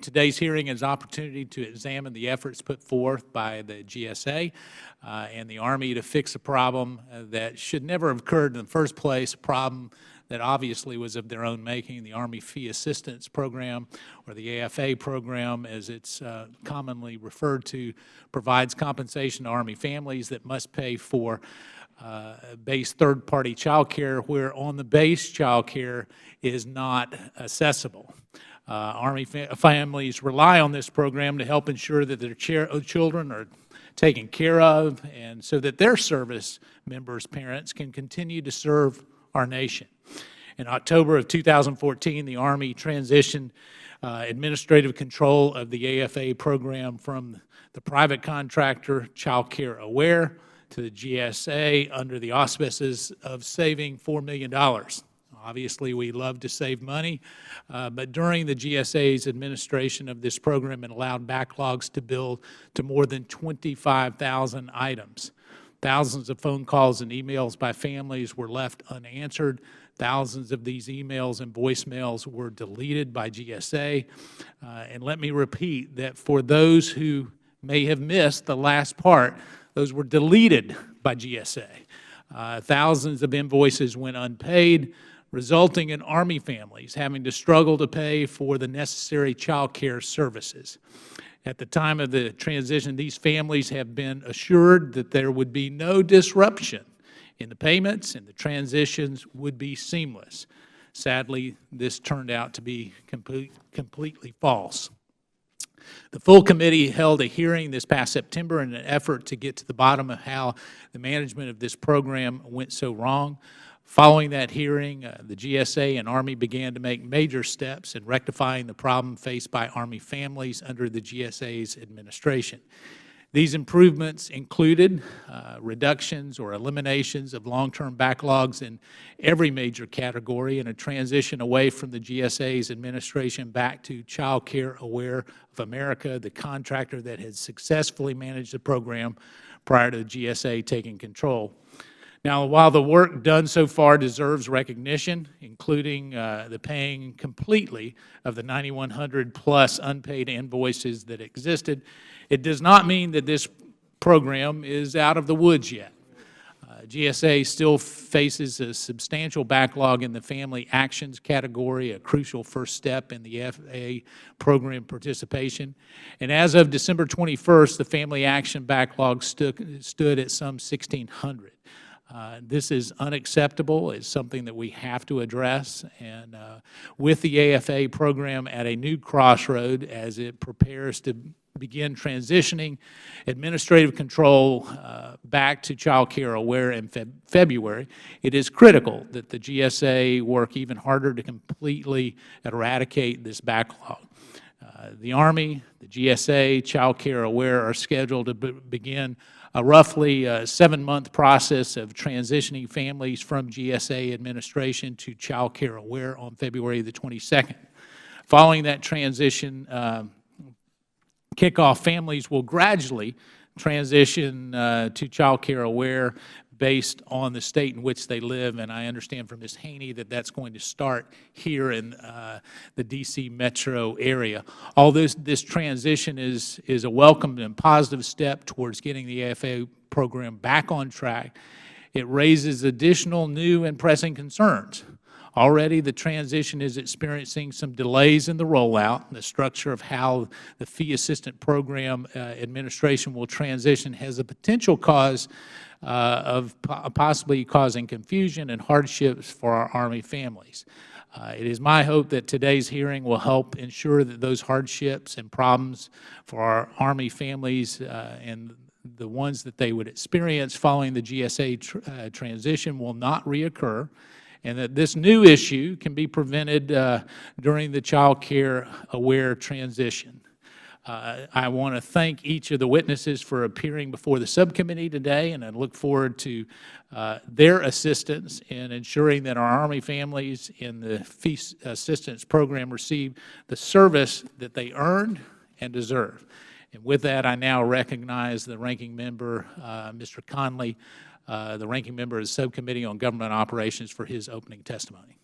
Today's hearing is an opportunity to examine the efforts put forth by the GSA and the Army to fix a problem that should never have occurred in the first place, a problem that obviously was of their own making. The Army Fee Assistance Program, or the AFA program as it's commonly referred to, provides compensation to Army families that must pay for base third-party child care where on the base child care is not accessible. Army families rely on this program to help ensure that their children are taken care of and so that their service members' parents can continue to serve our nation. In October of 2014, the Army transitioned administrative control of the AFA program from the private contractor Child Care Aware to the GSA under the auspices of saving $4 million. Obviously, we love to save money, but during the GSA's administration of this program, it allowed backlogs to build to more than 25,000 items. Thousands of phone calls and emails by families were left unanswered. Thousands of these emails and voicemails were deleted by GSA. And let me repeat that for those who may have missed the last part, those were deleted by GSA. Thousands of invoices went unpaid, resulting in Army families having to struggle to pay for the necessary child care services. At the time of the transition, these families have been assured that there would be no disruption in the payments and the transitions would be seamless. Sadly, this turned out to be completely false. The full committee held a hearing this past September in an effort to get to the bottom of how the management of this program went so wrong. Following that hearing, the GSA and Army began to make major steps in rectifying the problem faced by Army families under the GSA's administration. These improvements included reductions or eliminations of long-term backlogs in every major category and a transition away from the GSA's administration back to Child Care Aware of America, the contractor that had successfully managed the program prior to the GSA taking control. Now, while the work done so far deserves recognition, including the paying completely of the 9,100 plus unpaid invoices that existed, it does not mean that this program is out of the woods yet. GSA still faces a substantial backlog in the family actions category, a crucial first step in the FA program participation. And as of December 21st, the family action backlog stood at some 1,600. This is unacceptable. It's something that we have to address. And with the AFA program at a new crossroad as it prepares to begin transitioning administrative control back to Child Care Aware in February, it is critical that the GSA work even harder to completely eradicate this backlog. The Army, the GSA, Child Care Aware are scheduled to begin a roughly 7-month process of transitioning families from GSA administration to Child Care Aware on February the 22nd. Following that transition kickoff, families will gradually transition to Child Care Aware based on the state in which they live, and I understand from Ms. Haney that that's going to start here in the D.C. metro area. Although this transition is a welcome and positive step towards getting the AFA program back on track, it raises additional new and pressing concerns. Already, the transition is experiencing some delays in the rollout. The structure of how the Fee Assistant Program administration will transition has a potential cause of possibly causing confusion and hardships for our Army families. It is my hope that today's hearing will help ensure that those hardships and problems for our Army families and the ones that they would experience following the GSA transition will not reoccur, and that this new issue can be prevented during the Child Care Aware transition. I want to thank each of the witnesses for appearing before the subcommittee today, and I look forward to their assistance in ensuring that our Army families in the Fee Assistance Program receive the service that they earned and deserve. And with that, I now recognize the Ranking Member, Mr. Conley, the Ranking Member of the Subcommittee on Government Operations, for his opening testimony.